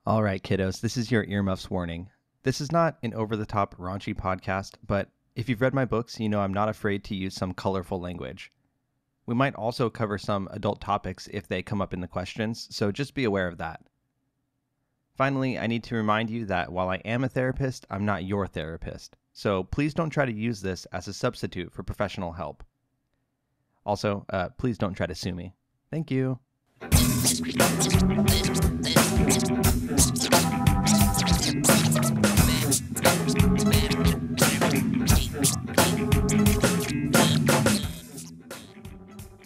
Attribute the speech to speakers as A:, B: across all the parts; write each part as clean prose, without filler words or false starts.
A: All right, kiddos, this is your earmuffs warning. This is not an over-the-top raunchy podcast, but if you've read my books, you know I'm not afraid to use some colorful language. We might also cover some adult topics if they come up in the questions, so just be aware of that. Finally, I need to remind you that while I am a therapist, I'm not your therapist, so please don't try to use this as a substitute for professional help. Also, please don't try to sue me. Thank you.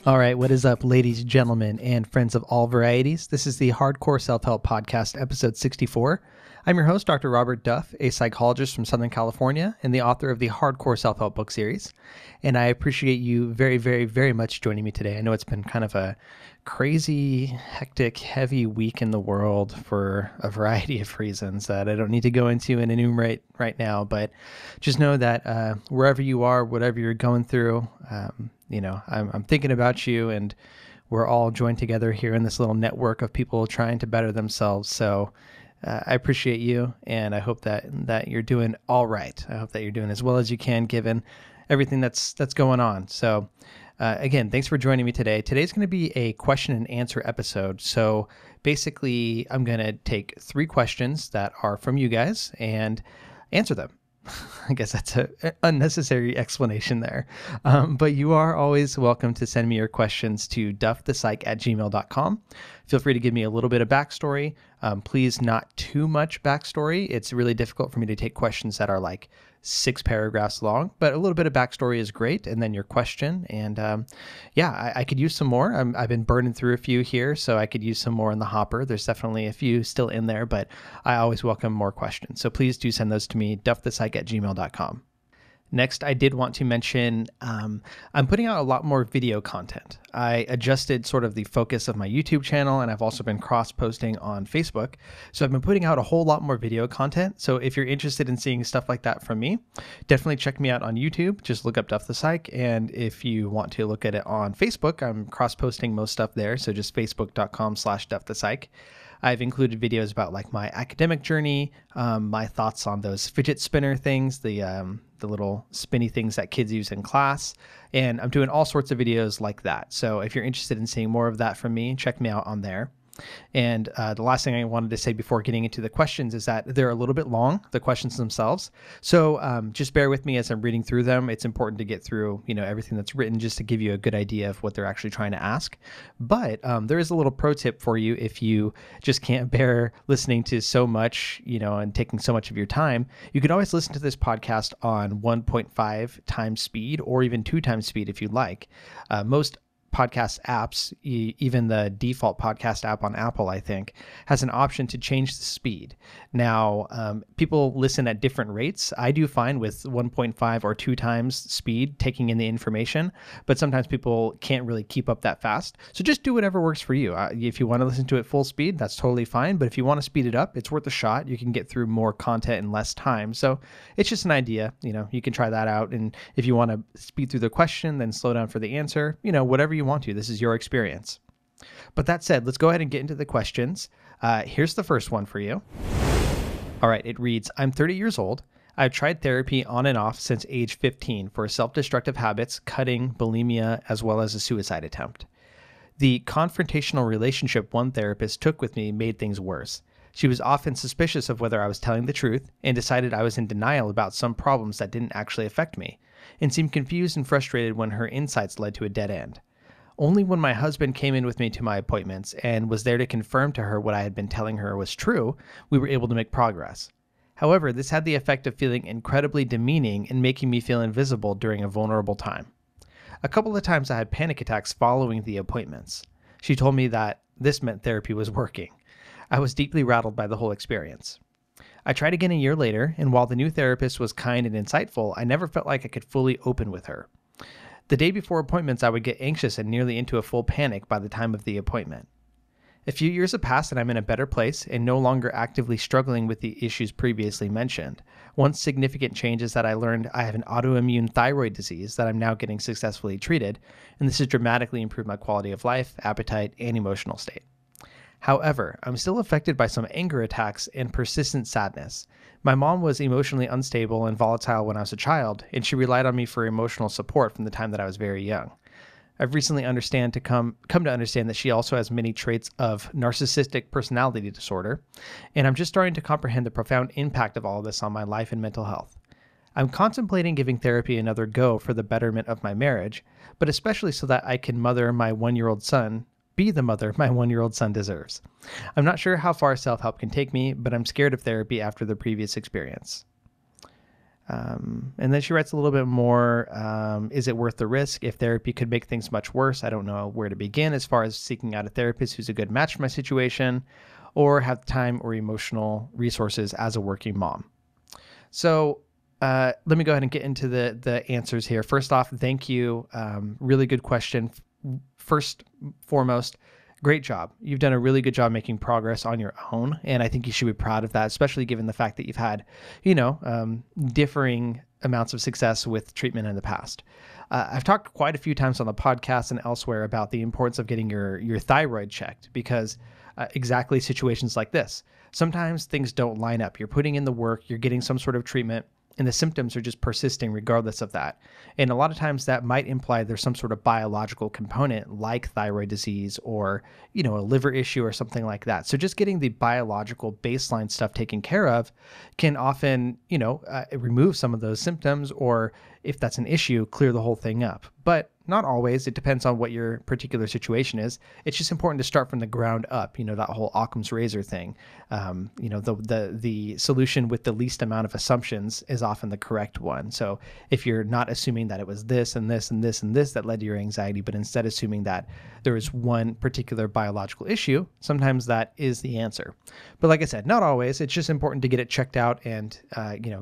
A: All right, what is up, ladies, gentlemen, and friends of all varieties? This is the Hardcore Self-Help Podcast, episode 64. I'm your host, Dr. Robert Duff, a psychologist from Southern California and the author of the Hardcore Self-Help book series. And I appreciate you very, very, very much joining me today. I know it's been kind of a crazy, hectic, heavy week in the world for a variety of reasons that I don't need to go into and enumerate right now, but just know that wherever you are, whatever you're going through, I'm thinking about you, and we're all joined together here in this little network of people trying to better themselves. So I appreciate you, and I hope that you're doing all right. I hope that you're doing as well as you can given everything that's going on. So again, thanks for joining me today. Today's going to be a question and answer episode. So basically, I'm going to take 3 questions that are from you guys and answer them. I guess that's an unnecessary explanation there. But you are always welcome to send me your questions to duffthepsych@gmail.com. Feel free to give me a little bit of backstory. Please not too much backstory. It's really difficult for me to take questions that are like 6 paragraphs long, but a little bit of backstory is great. And then your question. And I could use some more. I've been burning through a few here, so I could use some more in the hopper. There's definitely a few still in there, but I always welcome more questions. So please do send those to me, duffthepsych@gmail.com. Next, I did want to mention I'm putting out a lot more video content. I adjusted sort of the focus of my YouTube channel, and I've also been cross-posting on Facebook. So I've been putting out a whole lot more video content. So if you're interested in seeing stuff like that from me, definitely check me out on YouTube. Just look up Duff the Psych. And if you want to look at it on Facebook, I'm cross-posting most stuff there. So just facebook.com/duffthepsych. I've included videos about like my academic journey, my thoughts on those fidget spinner things, the little spinny things that kids use in class. And I'm doing all sorts of videos like that. So if you're interested in seeing more of that from me, check me out on there. And the last thing I wanted to say before getting into the questions is that they're a little bit long, the questions themselves. So just bear with me as I'm reading through them. It's important to get through, everything that's written just to give you a good idea of what they're actually trying to ask. But there is a little pro tip for you if you just can't bear listening to so much, and taking so much of your time. You can always listen to this podcast on 1.5 times speed or even 2 times speed if you'd like. Most podcast apps, even the default podcast app on Apple, I think, has an option to change the speed. Now, people listen at different rates. I do fine with 1.5 or 2 times speed taking in the information, but sometimes people can't really keep up that fast. So just do whatever works for you. If you want to listen to it full speed, that's totally fine. But if you want to speed it up, it's worth a shot. You can get through more content in less time. So it's just an idea. You can try that out. And if you want to speed through the question, then slow down for the answer, whatever you want to. This is your experience. But that said, let's go ahead and get into the questions. Here's the first one for you. All right, it reads, I'm 30 years old. I've tried therapy on and off since age 15 for self-destructive habits, cutting, bulimia, as well as a suicide attempt. The confrontational relationship one therapist took with me made things worse. She was often suspicious of whether I was telling the truth and decided I was in denial about some problems that didn't actually affect me, and seemed confused and frustrated when her insights led to a dead end. Only when my husband came in with me to my appointments and was there to confirm to her what I had been telling her was true, we were able to make progress. However, this had the effect of feeling incredibly demeaning and making me feel invisible during a vulnerable time. A couple of times I had panic attacks following the appointments. She told me that this meant therapy was working. I was deeply rattled by the whole experience. I tried again a year later, and while the new therapist was kind and insightful, I never felt like I could fully open with her. The day before appointments, I would get anxious and nearly into a full panic by the time of the appointment. A few years have passed and I'm in a better place and no longer actively struggling with the issues previously mentioned. One significant change is that I learned I have an autoimmune thyroid disease that I'm now getting successfully treated, and this has dramatically improved my quality of life, appetite, and emotional state. However, I'm still affected by some anger attacks and persistent sadness. My mom was emotionally unstable and volatile when I was a child, and she relied on me for emotional support from the time that I was very young. I've recently come to understand that she also has many traits of narcissistic personality disorder, and I'm just starting to comprehend the profound impact of all of this on my life and mental health. I'm contemplating giving therapy another go for the betterment of my marriage, but especially so that I can be the mother my 1-year-old son deserves. I'm not sure how far self-help can take me, but I'm scared of therapy after the previous experience. And then she writes a little bit more. Is it worth the risk? If therapy could make things much worse, I don't know where to begin as far as seeking out a therapist who's a good match for my situation or have time or emotional resources as a working mom. So let me go ahead and get into the answers here. First off, thank you. Really good question. First, foremost, great job. You've done a really good job making progress on your own, and I think you should be proud of that, especially given the fact that you've had, differing amounts of success with treatment in the past. I've talked quite a few times on the podcast and elsewhere about the importance of getting your thyroid checked because exactly situations like this. Sometimes things don't line up. You're putting in the work, you're getting some sort of treatment, and the symptoms are just persisting regardless of that. And a lot of times that might imply there's some sort of biological component like thyroid disease or, a liver issue or something like that. So just getting the biological baseline stuff taken care of can often, remove some of those symptoms, or if that's an issue, clear the whole thing up. But not always. It depends on what your particular situation is. It's just important to start from the ground up. That whole Occam's razor thing. The solution with the least amount of assumptions is often the correct one. So if you're not assuming that it was this and this and this and this that led to your anxiety, but instead assuming that there is one particular biological issue, sometimes that is the answer. But like I said, not always. It's just important to get it checked out and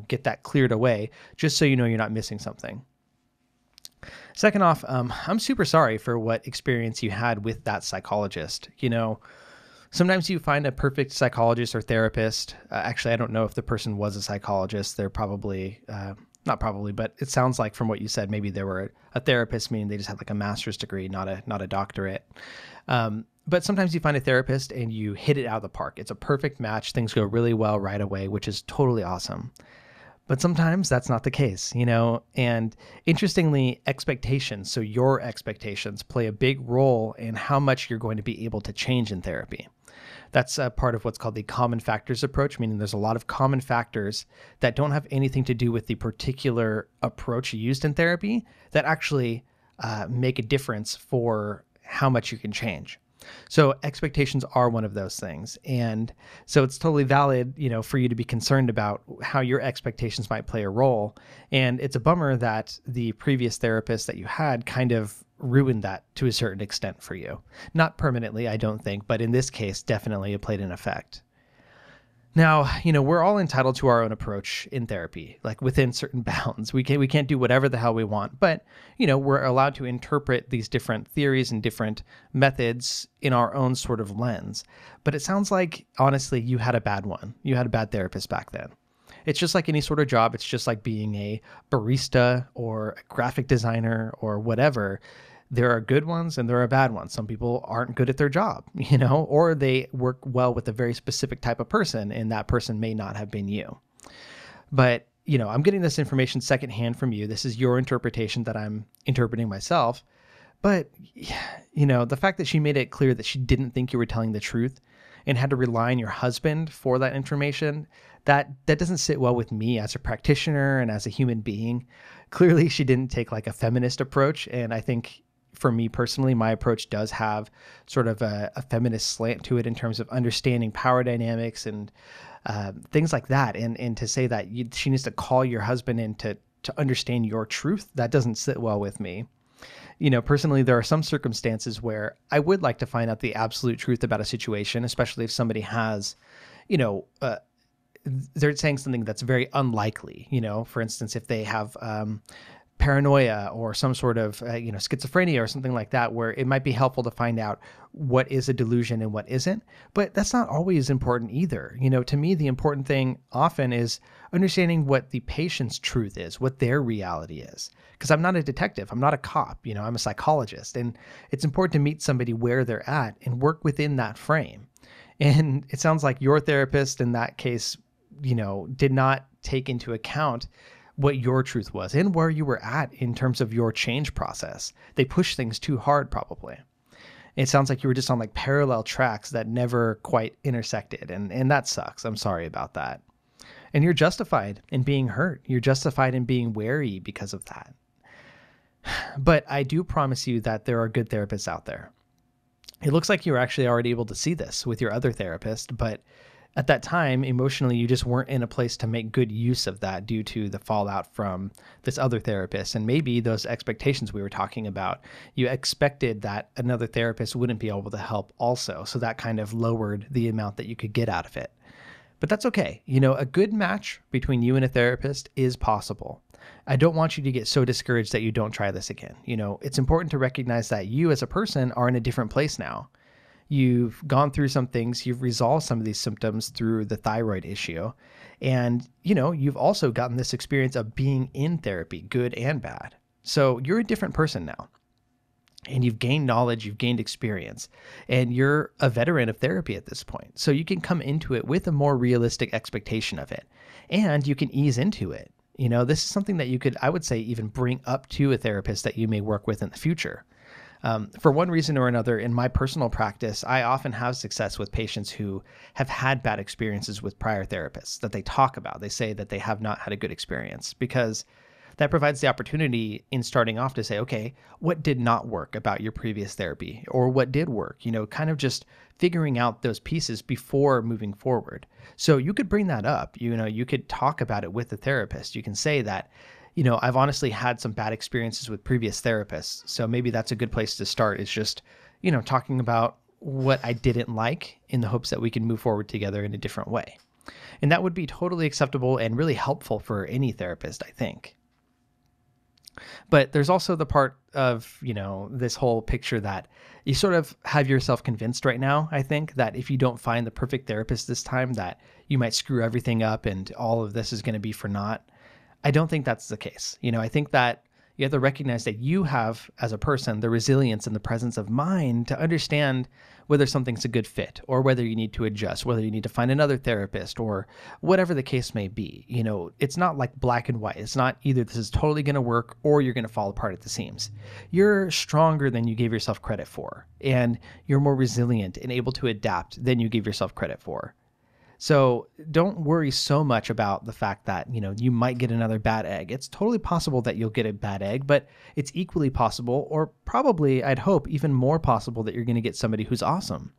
A: get that cleared away, just so you know you're not missing something. Second off, I'm super sorry for what experience you had with that psychologist. Sometimes you find a perfect psychologist or therapist. Actually, I don't know if the person was a psychologist. They're probably, not probably, but it sounds like from what you said, maybe they were a therapist, meaning they just had like a master's degree, not a doctorate. But sometimes you find a therapist and you hit it out of the park. It's a perfect match. Things go really well right away, which is totally awesome. But sometimes that's not the case, and interestingly, expectations, so your expectations play a big role in how much you're going to be able to change in therapy. That's a part of what's called the common factors approach, meaning there's a lot of common factors that don't have anything to do with the particular approach used in therapy that actually make a difference for how much you can change. So expectations are one of those things. And so it's totally valid, for you to be concerned about how your expectations might play a role. And it's a bummer that the previous therapist that you had kind of ruined that to a certain extent for you. Not permanently, I don't think, but in this case, definitely it played an effect. Now, we're all entitled to our own approach in therapy, like within certain bounds. We can't do whatever the hell we want, but, we're allowed to interpret these different theories and different methods in our own sort of lens. But it sounds like, honestly, you had a bad one. You had a bad therapist back then. It's just like any sort of job. It's just like being a barista or a graphic designer or whatever. There are good ones and there are bad ones. Some people aren't good at their job, or they work well with a very specific type of person, and that person may not have been you. But, I'm getting this information secondhand from you. This is your interpretation that I'm interpreting myself. But, the fact that she made it clear that she didn't think you were telling the truth and had to rely on your husband for that information, that doesn't sit well with me as a practitioner and as a human being. Clearly, she didn't take like a feminist approach, and I think for me personally, my approach does have sort of a feminist slant to it in terms of understanding power dynamics and things like that. And to say that she needs to call your husband in to understand your truth, that doesn't sit well with me. Personally, there are some circumstances where I would like to find out the absolute truth about a situation, especially if somebody has, they're saying something that's very unlikely. For instance, if they have paranoia or some sort of schizophrenia or something like that, where it might be helpful to find out what is a delusion and what isn't. But that's not always important either. To me, the important thing often is understanding what the patient's truth is, what their reality is. Because I'm not a detective, I'm not a cop, I'm a psychologist, and it's important to meet somebody where they're at and work within that frame. And it sounds like your therapist in that case, did not take into account what your truth was and where you were at in terms of your change process. They pushed things too hard, probably. It sounds like you were just on like parallel tracks that never quite intersected. And that sucks. I'm sorry about that. And you're justified in being hurt. You're justified in being wary because of that. But I do promise you that there are good therapists out there. It looks like you were actually already able to see this with your other therapist, but at that time, emotionally, you just weren't in a place to make good use of that due to the fallout from this other therapist. And maybe those expectations we were talking about, you expected that another therapist wouldn't be able to help also. So that kind of lowered the amount that you could get out of it. But that's okay. A good match between you and a therapist is possible. I don't want you to get so discouraged that you don't try this again. It's important to recognize that you as a person are in a different place now. You've gone through some things, you've resolved some of these symptoms through the thyroid issue. And, you've also gotten this experience of being in therapy, good and bad. So you're a different person now. And you've gained knowledge, you've gained experience, and you're a veteran of therapy at this point. So you can come into it with a more realistic expectation of it. And you can ease into it. This is something that you could, I would say, even bring up to a therapist that you may work with in the future. For one reason or another, in my personal practice, I often have success with patients who have had bad experiences with prior therapists that they talk about. They say that they have not had a good experience because that provides the opportunity in starting off to say, okay, what did not work about your previous therapy or what did work? Kind of just figuring out those pieces before moving forward. So you could bring that up. You could talk about it with the therapist. You can say that, I've honestly had some bad experiences with previous therapists. So maybe that's a good place to start is just, talking about what I didn't like in the hopes that we can move forward together in a different way. And that would be totally acceptable and really helpful for any therapist, I think. But there's also the part of, this whole picture that you sort of have yourself convinced right now, I think, that if you don't find the perfect therapist this time, that you might screw everything up and all of this is going to be for naught. I don't think that's the case. I think that you have to recognize that you have, as a person, the resilience and the presence of mind to understand whether something's a good fit or whether you need to adjust, whether you need to find another therapist or whatever the case may be. It's not like black and white. It's not either this is totally going to work or you're going to fall apart at the seams. You're stronger than you gave yourself credit for, and you're more resilient and able to adapt than you give yourself credit for. So don't worry so much about the fact that, you might get another bad egg. It's totally possible that you'll get a bad egg, but it's equally possible, or probably, I'd hope, even more possible that you're going to get somebody who's awesome.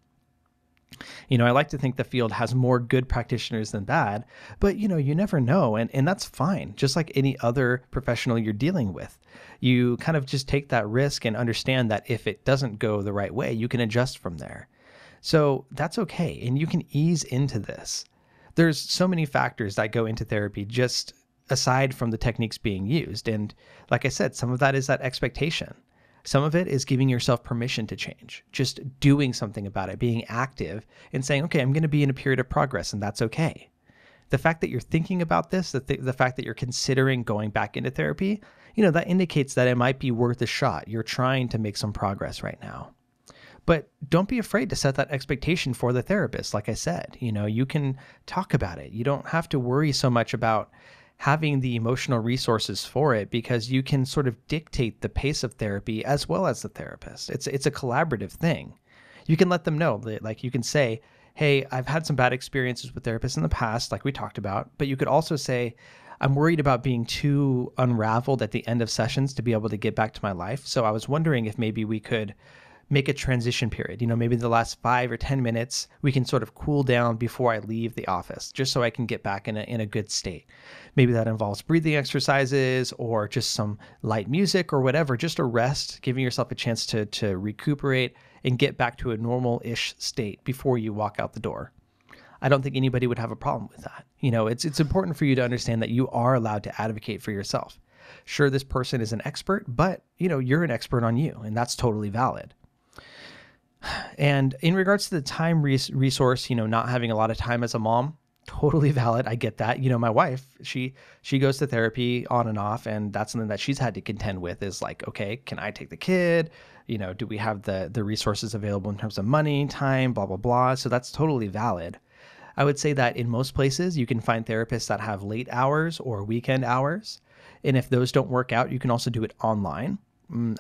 A: I like to think the field has more good practitioners than bad, but, you never know, and that's fine, just like any other professional you're dealing with. You kind of just take that risk and understand that if it doesn't go the right way, you can adjust from there. So that's okay. And you can ease into this. There's so many factors that go into therapy just aside from the techniques being used. And like I said, some of that is that expectation. Some of it is giving yourself permission to change, just doing something about it, being active and saying, okay, I'm going to be in a period of progress and that's okay. The fact that you're thinking about this, the fact that you're considering going back into therapy, that indicates that it might be worth a shot. You're trying to make some progress right now. But don't be afraid to set that expectation for the therapist. Like I said, you can talk about it. You don't have to worry so much about having the emotional resources for it because you can sort of dictate the pace of therapy as well as the therapist. It's a collaborative thing. You can let them know that, like, you can say, hey, I've had some bad experiences with therapists in the past, like we talked about, but you could also say, I'm worried about being too unraveled at the end of sessions to be able to get back to my life. So I was wondering if maybe we could make a transition period. Maybe the last 5 or 10 minutes, we can sort of cool down before I leave the office, just so I can get back in a good state. Maybe that involves breathing exercises or just some light music or whatever, just a rest, giving yourself a chance to recuperate and get back to a normal-ish state before you walk out the door. I don't think anybody would have a problem with that. It's important for you to understand that you are allowed to advocate for yourself. Sure, this person is an expert, but you're an expert on you, and that's totally valid. And in regards to the time resource, not having a lot of time as a mom, totally valid. I get that. My wife, she goes to therapy on and off, and that's something that she's had to contend with is like, okay, can I take the kid? Do we have the resources available in terms of money, time, blah, blah, blah. So that's totally valid. I would say that in most places you can find therapists that have late hours or weekend hours. And if those don't work out, you can also do it online.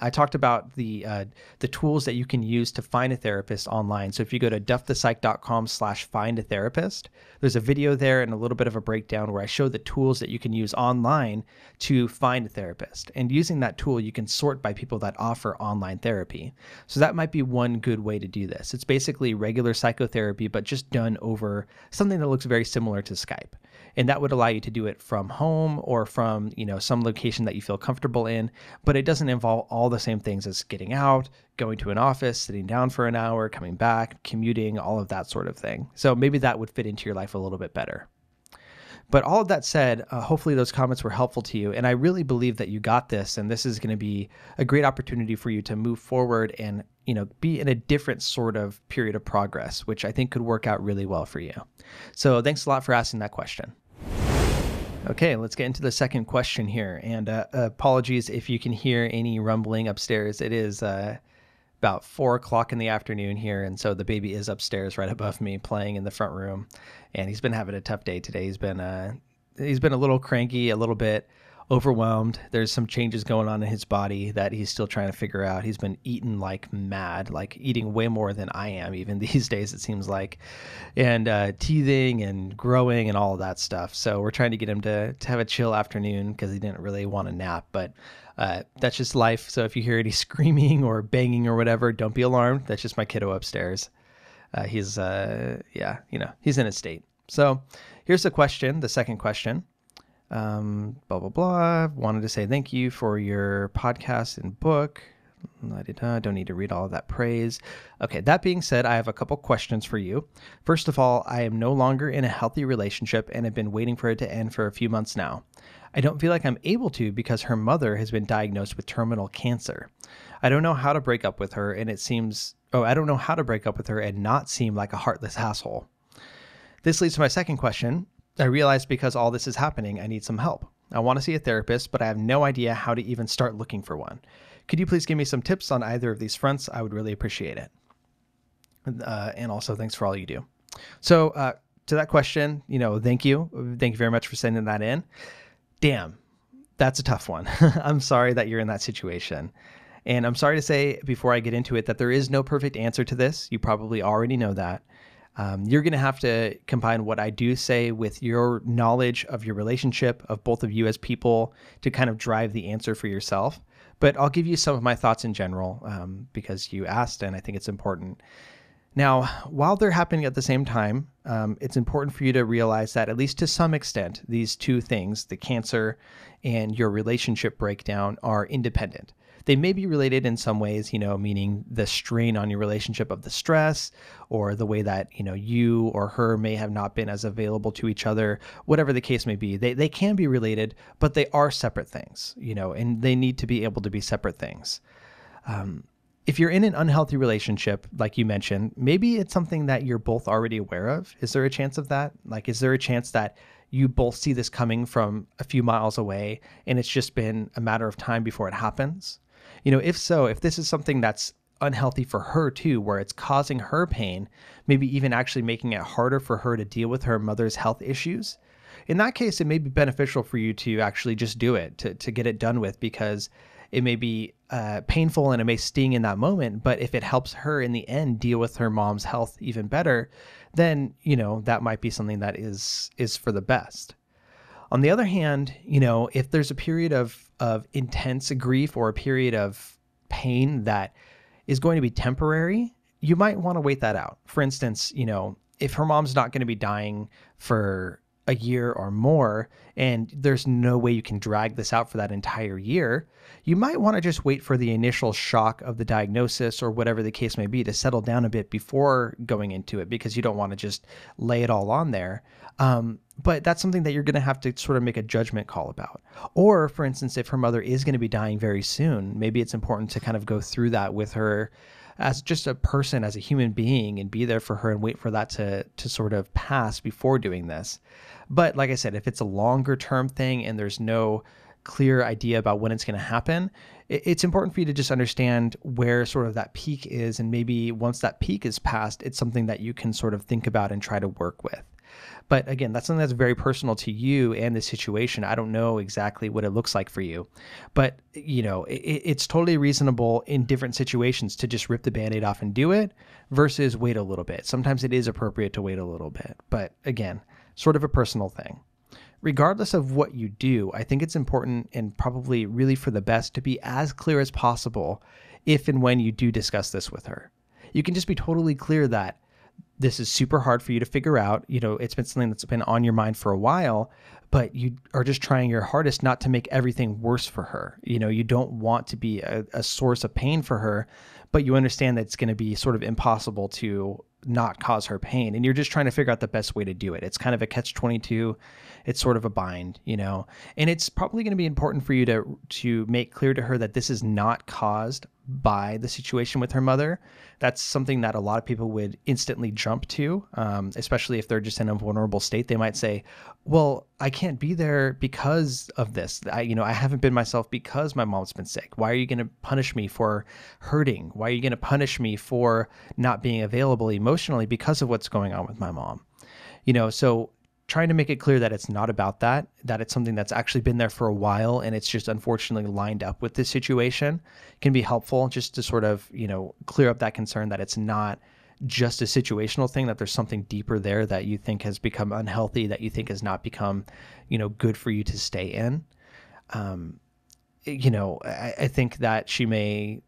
A: I talked about the tools that you can use to find a therapist online. So if you go to duffthepsych.com/find-a-therapist, there's a video there and a little bit of a breakdown where I show the tools that you can use online to find a therapist. And using that tool, you can sort by people that offer online therapy. So that might be one good way to do this. It's basically regular psychotherapy, but just done over something that looks very similar to Skype. And that would allow you to do it from home or from, some location that you feel comfortable in, but it doesn't involve all the same things as getting out, going to an office, sitting down for an hour, coming back, commuting, all of that sort of thing. So maybe that would fit into your life a little bit better. But all of that said, hopefully those comments were helpful to you. And I really believe that you got this, and this is going to be a great opportunity for you to move forward and, be in a different sort of period of progress, which I think could work out really well for you. So thanks a lot for asking that question. Okay, let's get into the second question here. And apologies if you can hear any rumbling upstairs. It is about 4 o'clock in the afternoon here. And so the baby is upstairs right above me playing in the front room. And he's been having a tough day today. He's been a little cranky, a little bit overwhelmed. There's some changes going on in his body that he's still trying to figure out. He's been eating like mad, like eating way more than I am even these days, it seems like, and teething and growing and all of that stuff. So we're trying to get him to have a chill afternoon because he didn't really want to nap, but that's just life. So if you hear any screaming or banging or whatever, don't be alarmed. That's just my kiddo upstairs. He's in a state. So here's the question, the second question. Blah, blah, blah. Wanted to say thank you for your podcast and book. Don't need to read all of that praise. Okay, that being said, I have a couple questions for you. First of all, I am no longer in a healthy relationship and have been waiting for it to end for a few months now. I don't feel like I'm able to because her mother has been diagnosed with terminal cancer. I don't know how to break up with her and not seem like a heartless asshole. This leads to my second question. I realized because all this is happening, I need some help. I want to see a therapist, but I have no idea how to even start looking for one. Could you please give me some tips on either of these fronts? I would really appreciate it. And also, thanks for all you do. So to that question, thank you. Thank you very much for sending that in. Damn, that's a tough one. I'm sorry that you're in that situation. And I'm sorry to say before I get into it that there is no perfect answer to this. You probably already know that. You're going to have to combine what I do say with your knowledge of your relationship, of both of you as people, to kind of drive the answer for yourself. But I'll give you some of my thoughts in general because you asked, and I think it's important. Now, while they're happening at the same time, it's important for you to realize that at least to some extent, these two things, the cancer and your relationship breakdown, are independent. They may be related in some ways, meaning the strain on your relationship of the stress or the way that, you or her may have not been as available to each other, whatever the case may be. They can be related, but they are separate things, and they need to be able to be separate things. If you're in an unhealthy relationship, like you mentioned, maybe it's something that you're both already aware of. Is there a chance of that? Like, is there a chance that you both see this coming from a few miles away and it's just been a matter of time before it happens? If so, if this is something that's unhealthy for her too, where it's causing her pain, maybe even actually making it harder for her to deal with her mother's health issues, in that case, it may be beneficial for you to actually just do it, to get it done with, because it may be painful and it may sting in that moment, but if it helps her in the end deal with her mom's health even better, then, that might be something that is for the best. On the other hand, if there's a period of intense grief or a period of pain that is going to be temporary, you might want to wait that out. For instance, if her mom's not going to be dying for a year or more, and there's no way you can drag this out for that entire year, you might want to just wait for the initial shock of the diagnosis or whatever the case may be to settle down a bit before going into it, because you don't want to just lay it all on there. But that's something that you're going to have to sort of make a judgment call about. Or, for instance, if her mother is going to be dying very soon, maybe it's important to kind of go through that with her as just a person, as a human being, and be there for her and wait for that to sort of pass before doing this. But like I said, if it's a longer term thing and there's no clear idea about when it's going to happen, it's important for you to just understand where sort of that peak is. And maybe once that peak is passed, it's something that you can sort of think about and try to work with. But again, that's something that's very personal to you and the situation. I don't know exactly what it looks like for you, but it's totally reasonable in different situations to just rip the Band-Aid off and do it versus wait a little bit. Sometimes it is appropriate to wait a little bit, but again, sort of a personal thing. Regardless of what you do, I think it's important and probably really for the best to be as clear as possible if and when you do discuss this with her. You can just be totally clear that this is super hard for you to figure out. It's been something that's been on your mind for a while, but you are just trying your hardest not to make everything worse for her. You don't want to be a source of pain for her, but you understand that it's going to be sort of impossible to not cause her pain. And you're just trying to figure out the best way to do it. It's kind of a catch-22. It's sort of a bind, and it's probably going to be important for you to make clear to her that this is not caused by the situation with her mother. That's something that a lot of people would instantly jump to, especially if they're just in a vulnerable state. They might say, well, I can't be there because of this. I haven't been myself because my mom's been sick. Why are you going to punish me for hurting? Why are you going to punish me for not being available emotionally because of what's going on with my mom? So trying to make it clear that it's not about that it's something that's actually been there for a while and it's just unfortunately lined up with this situation can be helpful, just to sort of, clear up that concern that it's not just a situational thing, that there's something deeper there that you think has become unhealthy, that you think has not become, good for you to stay in. I think that she may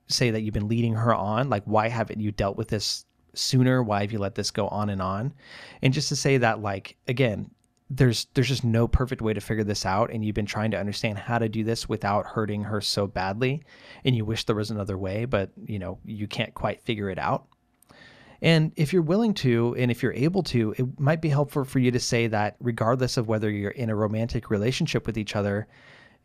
A: say that you've been leading her on, like, why haven't you dealt with this sooner? Why have you let this go on? And just to say that, like, again, there's just no perfect way to figure this out, and you've been trying to understand how to do this without hurting her so badly, and you wish there was another way, but you can't quite figure it out. And if you're willing to, and if you're able to, it might be helpful for you to say that regardless of whether you're in a romantic relationship with each other,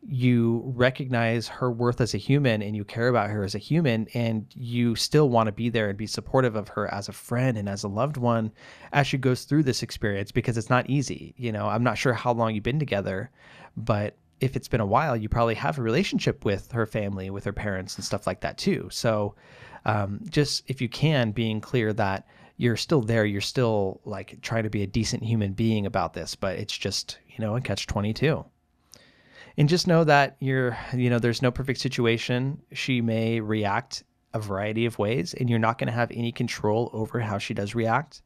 A: you recognize her worth as a human and you care about her as a human, and you still want to be there and be supportive of her as a friend and as a loved one as she goes through this experience, because it's not easy. I'm not sure how long you've been together, but if it's been a while, you probably have a relationship with her family, with her parents and stuff like that too. So just, if you can, being clear that you're still there, you're still like trying to be a decent human being about this, but it's just, a catch-22. And just know that there's no perfect situation. She may react a variety of ways, and you're not going to have any control over how she does react.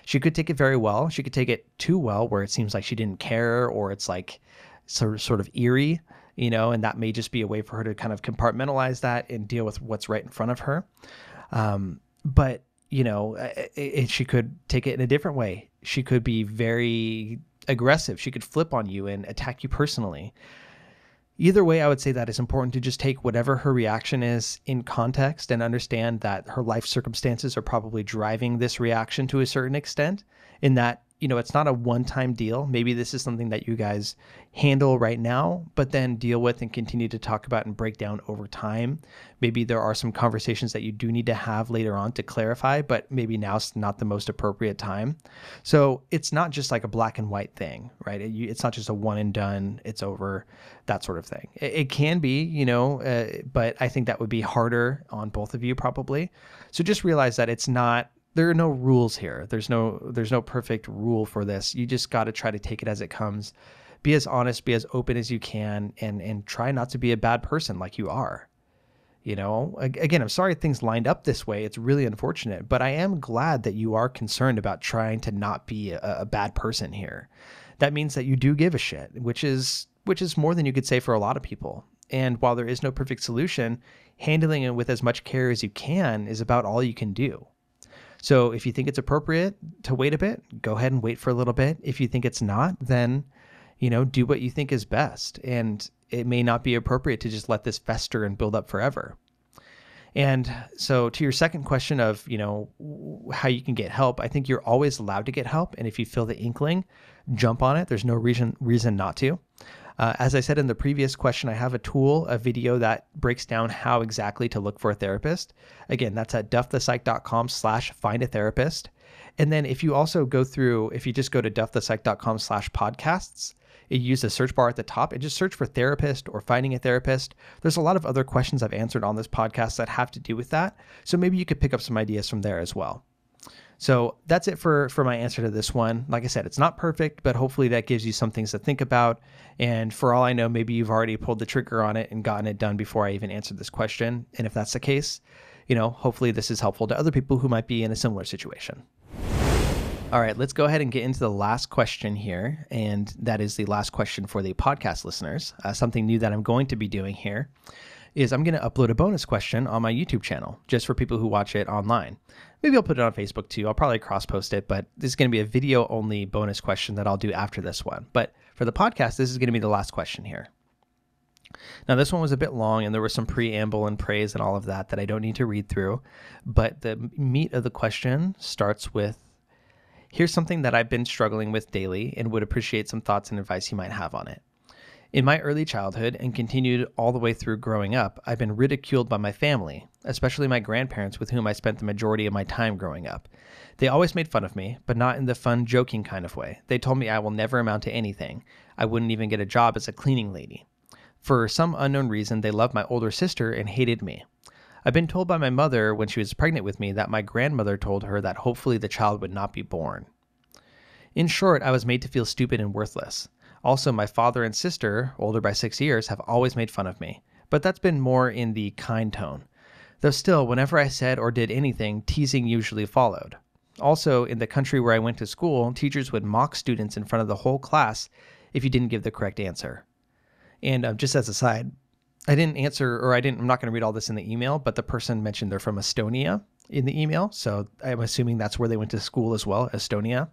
A: She could take it very well. She could take it too well, where it seems like she didn't care, or it's like sort of eerie, and that may just be a way for her to kind of compartmentalize that and deal with what's right in front of her. But she could take it in a different way. She could be very aggressive. She could flip on you and attack you personally. Either way, I would say that it's important to just take whatever her reaction is in context and understand that her life circumstances are probably driving this reaction to a certain extent, in that, it's not a one-time deal. Maybe this is something that you guys handle right now, but then deal with and continue to talk about and break down over time. Maybe there are some conversations that you do need to have later on to clarify, but maybe now's not the most appropriate time. So it's not just like a black and white thing, right? It's not just a one and done, it's over, that sort of thing. It can be, but I think that would be harder on both of you probably. So just realize that there are no rules here. There's no perfect rule for this. You just got to try to take it as it comes. Be as honest, be as open as you can, and try not to be a bad person like you are. Again, I'm sorry things lined up this way. It's really unfortunate, but I am glad that you are concerned about trying to not be a bad person here. That means that you do give a shit, which is more than you could say for a lot of people. And while there is no perfect solution, handling it with as much care as you can is about all you can do. So if you think it's appropriate to wait a bit, go ahead and wait for a little bit. If you think it's not, then, do what you think is best. And it may not be appropriate to just let this fester and build up forever. And so to your second question of, how you can get help, I think you're always allowed to get help. And if you feel the inkling, jump on it. There's no reason not to. As I said in the previous question, I have a video that breaks down how exactly to look for a therapist. Again, that's at duffthepsych.com/find-a-therapist. And then if you just go to duffthepsych.com/podcasts, you use the search bar at the top and just search for therapist or finding a therapist. There's a lot of other questions I've answered on this podcast that have to do with that. So maybe you could pick up some ideas from there as well. So that's it for my answer to this one. Like I said, it's not perfect, but hopefully that gives you some things to think about. And for all I know, maybe you've already pulled the trigger on it and gotten it done before I even answered this question. And if that's the case, hopefully this is helpful to other people who might be in a similar situation. All right, let's go ahead and get into the last question here. And that is the last question for the podcast listeners. Something new that I'm going to be doing here is I'm going to upload a bonus question on my YouTube channel just for people who watch it online. Maybe I'll put it on Facebook too. I'll probably cross-post it, but this is going to be a video-only bonus question that I'll do after this one. But for the podcast, this is going to be the last question here. Now, this one was a bit long, and there was some preamble and praise and all of that I don't need to read through. But the meat of the question starts with, here's something that I've been struggling with daily and would appreciate some thoughts and advice you might have on it. In my early childhood and continued all the way through growing up, I've been ridiculed by my family, especially my grandparents with whom I spent the majority of my time growing up. They always made fun of me, but not in the fun, joking kind of way. They told me I will never amount to anything. I wouldn't even get a job as a cleaning lady. For some unknown reason, they loved my older sister and hated me. I've been told by my mother when she was pregnant with me that my grandmother told her that hopefully the child would not be born. In short, I was made to feel stupid and worthless. Also, my father and sister, older by 6 years, have always made fun of me, but that's been more in the kind tone. Though still, whenever I said or did anything, teasing usually followed. Also, in the country where I went to school, teachers would mock students in front of the whole class if you didn't give the correct answer. And just as a side, I'm not going to read all this in the email, but the person mentioned they're from Estonia in the email, so I'm assuming that's where they went to school as well, Estonia.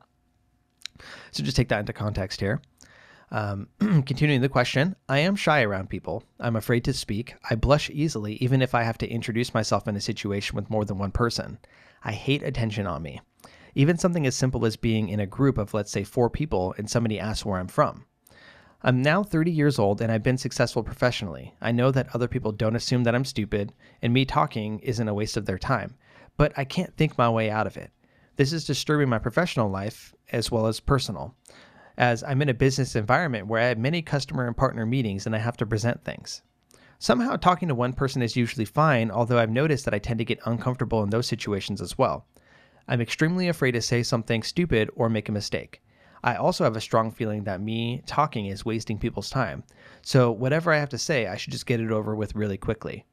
A: So just take that into context here. Continuing the question, I am shy around people. I'm afraid to speak. I blush easily, even if I have to introduce myself in a situation with more than one person. I hate attention on me. Even something as simple as being in a group of, let's say, 4 people and somebody asks where I'm from. I'm now 30 years old and I've been successful professionally. I know that other people don't assume that I'm stupid and me talking isn't a waste of their time, but I can't think my way out of it. This is disturbing my professional life as well as personal, as I'm in a business environment where I have many customer and partner meetings and I have to present things. Somehow talking to one person is usually fine, although I've noticed that I tend to get uncomfortable in those situations as well. I'm extremely afraid to say something stupid or make a mistake. I also have a strong feeling that me talking is wasting people's time, so whatever I have to say, I should just get it over with really quickly.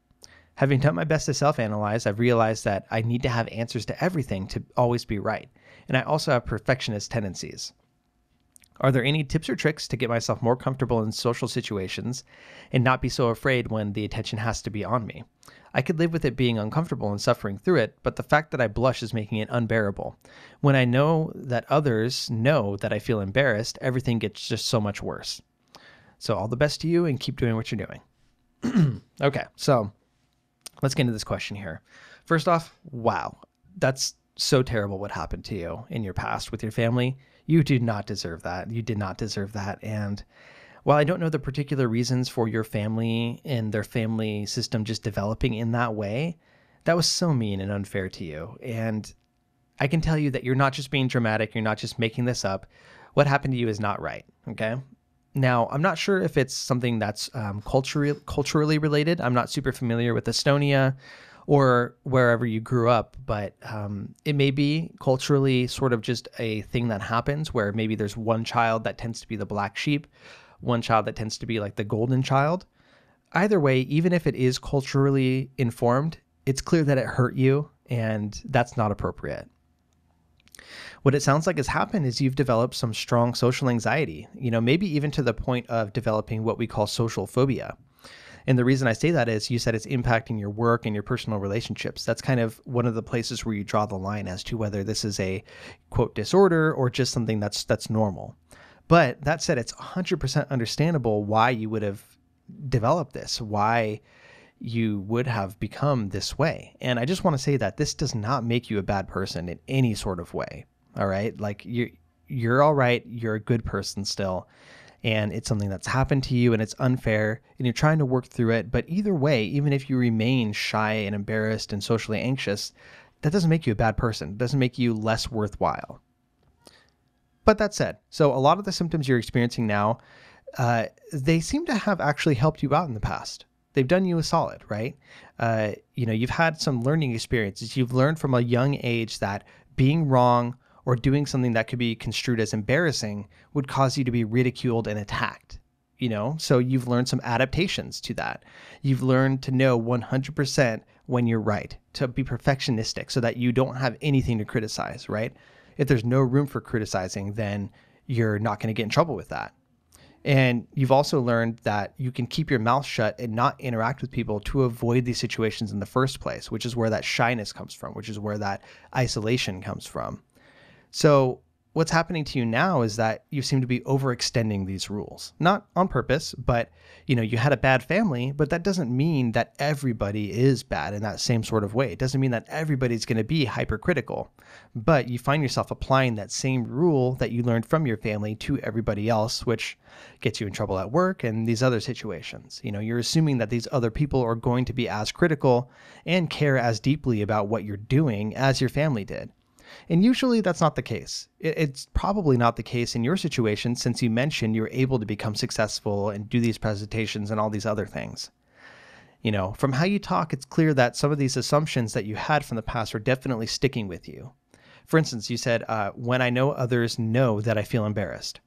A: Having done my best to self-analyze, I've realized that I need to have answers to everything to always be right, and I also have perfectionist tendencies. Are there any tips or tricks to get myself more comfortable in social situations and not be so afraid when the attention has to be on me? I could live with it being uncomfortable and suffering through it, but the fact that I blush is making it unbearable. When I know that others know that I feel embarrassed, everything gets just so much worse. So all the best to you and keep doing what you're doing. Okay, so let's get into this question here. First off, wow, that's so terrible what happened to you in your past with your family. You do not deserve that. You did not deserve that. And while I don't know the particular reasons for your family and their family system just developing in that way, that was so mean and unfair to you. And I can tell you that you're not just being dramatic. You're not just making this up. What happened to you is not right. Okay. Now, I'm not sure if it's something that's culturally related. I'm not super familiar with Estonia or wherever you grew up, but it may be culturally sort of just a thing that happens where maybe there's one child that tends to be the black sheep, one child that tends to be like the golden child. Either way, even if it is culturally informed, it's clear that it hurt you, and that's not appropriate. What it sounds like has happened is you've developed some strong social anxiety, maybe even to the point of developing what we call social phobia. And the reason I say that is you said it's impacting your work and your personal relationships. That's kind of one of the places where you draw the line as to whether this is a quote disorder or just something that's normal. But that said, it's 100% understandable why you would have developed this, why you would have become this way. And I just want to say that this does not make you a bad person in any sort of way. All right. Like you're all right. You're a good person still. And it's something that's happened to you and it's unfair and you're trying to work through it. But either way, even if you remain shy and embarrassed and socially anxious, that doesn't make you a bad person. It doesn't make you less worthwhile. But that said, so a lot of the symptoms you're experiencing now, they seem to have actually helped you out in the past. They've done you a solid, right? You've had some learning experiences. You've learned from a young age that being wrong or doing something that could be construed as embarrassing would cause you to be ridiculed and attacked. So you've learned some adaptations to that. You've learned to know 100% when you're right, to be perfectionistic so that you don't have anything to criticize, right? If there's no room for criticizing, then you're not going to get in trouble with that. And you've also learned that you can keep your mouth shut and not interact with people to avoid these situations in the first place, which is where that shyness comes from, which is where that isolation comes from. So what's happening to you now is that you seem to be overextending these rules, not on purpose, but you had a bad family, but that doesn't mean that everybody is bad in that same sort of way. It doesn't mean that everybody's going to be hypercritical, but you find yourself applying that same rule that you learned from your family to everybody else, which gets you in trouble at work and these other situations. You're assuming that these other people are going to be as critical and care as deeply about what you're doing as your family did. And usually that's not the case. It's probably not the case in your situation since you mentioned you're able to become successful and do these presentations and all these other things. From how you talk, it's clear that some of these assumptions that you had from the past are definitely sticking with you. For instance, you said, when I know others know that I feel embarrassed.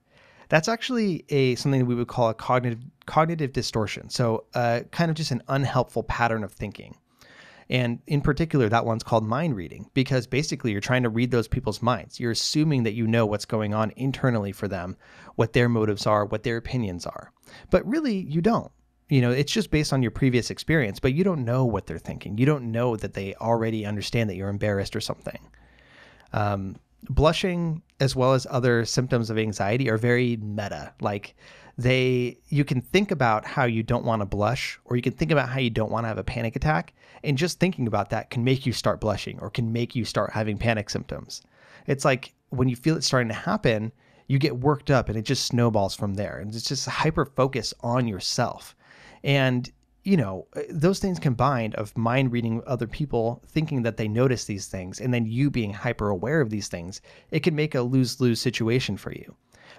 A: That's actually something that we would call a cognitive distortion. So kind of just an unhelpful pattern of thinking. And in particular, that one's called mind reading, because basically you're trying to read those people's minds. You're assuming that you know what's going on internally for them, what their motives are, what their opinions are. But really, you don't. It's just based on your previous experience, but you don't know what they're thinking. You don't know that they already understand that you're embarrassed or something. Blushing, as well as other symptoms of anxiety, are very meta. Like you can think about how you don't want to blush, or you can think about how you don't want to have a panic attack. And just thinking about that can make you start blushing or can make you start having panic symptoms. It's like when you feel it starting to happen, you get worked up and it just snowballs from there. And it's just a hyper focus on yourself. And, those things combined of mind reading other people, thinking that they notice these things, and then you being hyper aware of these things, it can make a lose-lose situation for you.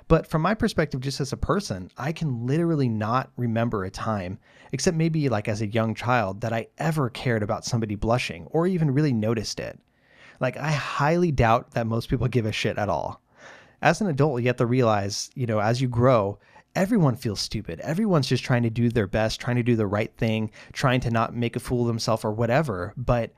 A: But from my perspective, just as a person, I can literally not remember a time, except maybe like as a young child, that I ever cared about somebody blushing or even really noticed it. Like I highly doubt that most people give a shit at all. As an adult, you have to realize, as you grow, everyone feels stupid. Everyone's just trying to do their best, trying to do the right thing, trying to not make a fool of themselves or whatever. But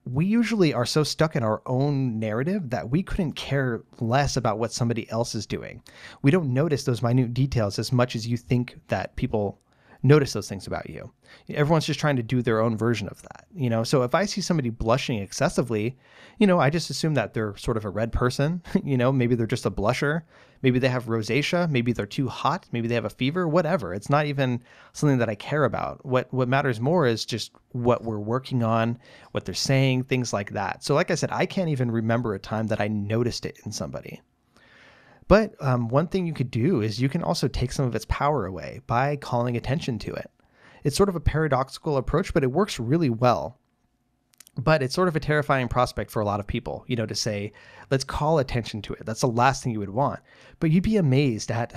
A: we usually are so stuck in our own narrative that we couldn't care less about what somebody else is doing. We don't notice those minute details as much as you think that people notice those things about you. Everyone's just trying to do their own version of that, So if I see somebody blushing excessively, I just assume that they're sort of a red person, maybe they're just a blusher, maybe they have rosacea, maybe they're too hot, maybe they have a fever, whatever. It's not even something that I care about. What matters more is just what we're working on, what they're saying, things like that. So like I said, I can't even remember a time that I noticed it in somebody. But one thing you could do is you can also take some of its power away by calling attention to it. It's sort of a paradoxical approach, but it works really well. But it's sort of a terrifying prospect for a lot of people, to say, let's call attention to it. That's the last thing you would want. But you'd be amazed at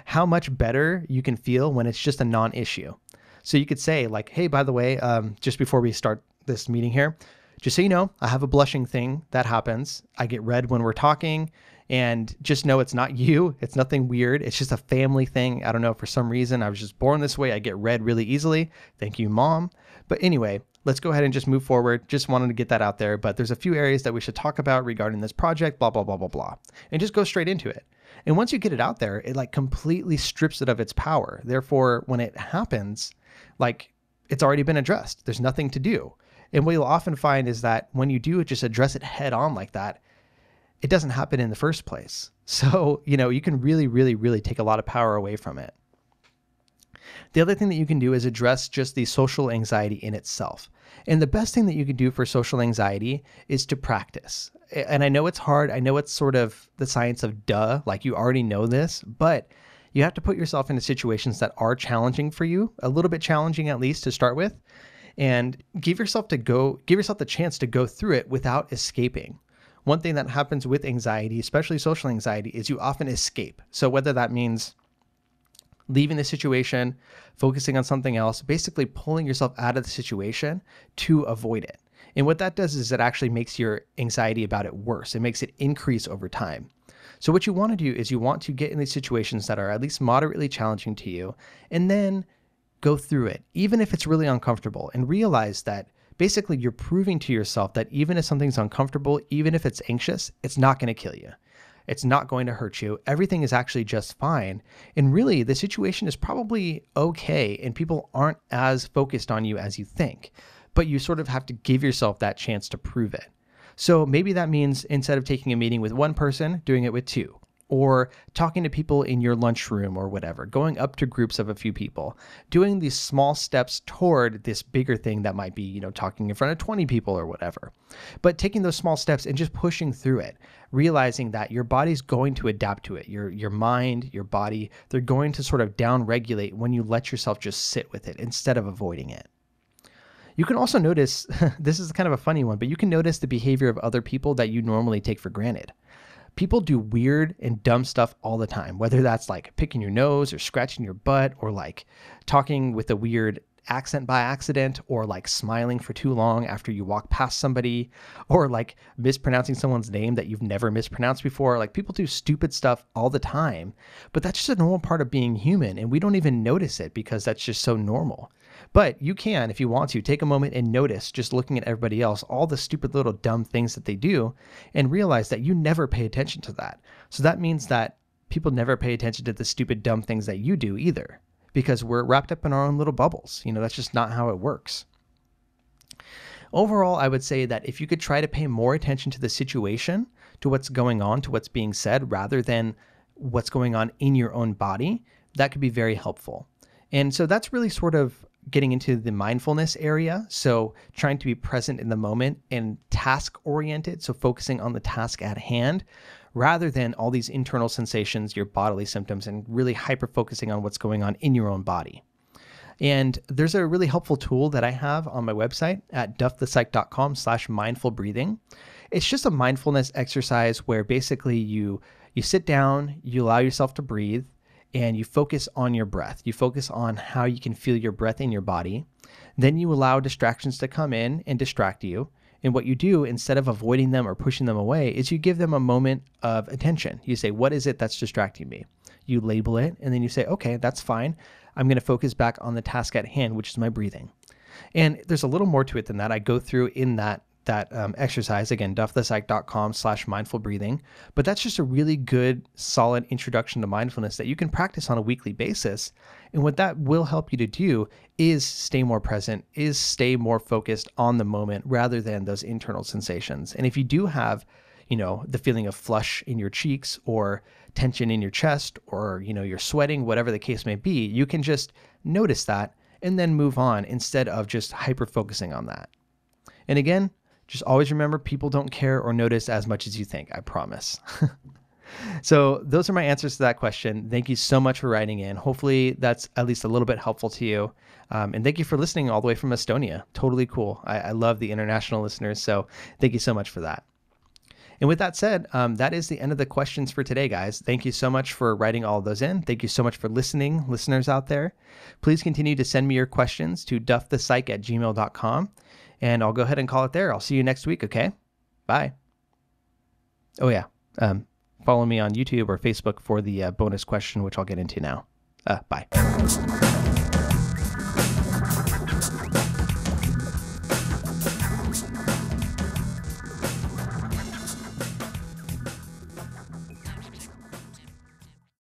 A: how much better you can feel when it's just a non-issue. So you could say like, hey, by the way, just before we start this meeting here, just so you know, I have a blushing thing that happens. I get red when we're talking. And just know it's not you. It's nothing weird. It's just a family thing. I don't know. For some reason, I was just born this way. I get red really easily. Thank you, Mom. But anyway, let's go ahead and just move forward. Just wanted to get that out there. But there's a few areas that we should talk about regarding this project, blah, blah, blah, blah, blah. And just go straight into it. And once you get it out there, it completely strips it of its power. Therefore, when it happens, like it's already been addressed. There's nothing to do. And what you'll often find is that when you do just address it head on like that, it doesn't happen in the first place. So, you can really, really, really take a lot of power away from it. The other thing that you can do is address just the social anxiety in itself. And the best thing that you can do for social anxiety is to practice. And I know it's hard. I know it's sort of the science of duh, like you already know this, but you have to put yourself into situations that are challenging for you, a little bit challenging at least to start with, and give yourself the chance to go through it without escaping. One thing that happens with anxiety, especially social anxiety, is you often escape. So whether that means leaving the situation, focusing on something else, basically pulling yourself out of the situation to avoid it. And what that does is it actually makes your anxiety about it worse. It makes it increase over time. So what you want to do is you want to get in these situations that are at least moderately challenging to you, and then go through it, even if it's really uncomfortable, and realize that basically you're proving to yourself that even if something's uncomfortable, even if it's anxious, it's not going to kill you. It's not going to hurt you. Everything is actually just fine. And really, the situation is probably okay, and people aren't as focused on you as you think. But you sort of have to give yourself that chance to prove it. So maybe that means instead of taking a meeting with one person, doing it with two, or talking to people in your lunchroom or whatever, going up to groups of a few people, doing these small steps toward this bigger thing that might be, talking in front of 20 people or whatever. But taking those small steps and just pushing through it, realizing that your body's going to adapt to it. Your mind, your body, they're going to sort of down-regulate when you let yourself just sit with it instead of avoiding it. You can also notice, this is kind of a funny one, but you can notice the behavior of other people that you normally take for granted. People do weird and dumb stuff all the time, whether that's like picking your nose or scratching your butt or like talking with a weird accent by accident, or like smiling for too long after you walk past somebody, or like mispronouncing someone's name that you've never mispronounced before. Like people do stupid stuff all the time, but that's just a normal part of being human, and we don't even notice it because that's just so normal. But you can, if you want to, take a moment and notice, just looking at everybody else, all the stupid little dumb things that they do, and realize that you never pay attention to that. So that means that people never pay attention to the stupid dumb things that you do either, because we're wrapped up in our own little bubbles. That's just not how it works. Overall, I would say that if you could try to pay more attention to the situation, to what's going on, to what's being said, rather than what's going on in your own body, that could be very helpful. And so that's really sort of getting into the mindfulness area. So trying to be present in the moment and task oriented. So focusing on the task at hand rather than all these internal sensations, your bodily symptoms, and really hyper focusing on what's going on in your own body. And there's a really helpful tool that I have on my website at duffthepsych.com/mindful breathing. It's just a mindfulness exercise where basically you sit down, you allow yourself to breathe, and you focus on your breath. You focus on how you can feel your breath in your body. Then you allow distractions to come in and distract you. And what you do, instead of avoiding them or pushing them away, is you give them a moment of attention. You say, what is it that's distracting me? You label it, and then you say, okay, that's fine. I'm going to focus back on the task at hand, which is my breathing. And there's a little more to it than that. I go through in that exercise, again, duffthepsych.com/mindful breathing. But that's just a really good, solid introduction to mindfulness that you can practice on a weekly basis. And what that will help you to do is stay more present, is stay more focused on the moment rather than those internal sensations. And if you do have, the feeling of flush in your cheeks or tension in your chest, or, you're sweating, whatever the case may be, you can just notice that and then move on instead of just hyper focusing on that. And again, just always remember, people don't care or notice as much as you think, I promise. So those are my answers to that question. Thank you so much for writing in. Hopefully that's at least a little bit helpful to you. And thank you for listening all the way from Estonia. Totally cool. I love the international listeners. So thank you so much for that. And with that said, that is the end of the questions for today, guys. Thank you so much for writing all of those in. Thank you so much for listening, listeners out there. Please continue to send me your questions to duffthepsych@gmail.com. And I'll go ahead and call it there. I'll see you next week, okay? Bye. Oh, yeah. Follow me on YouTube or Facebook for the bonus question, which I'll get into now. Bye.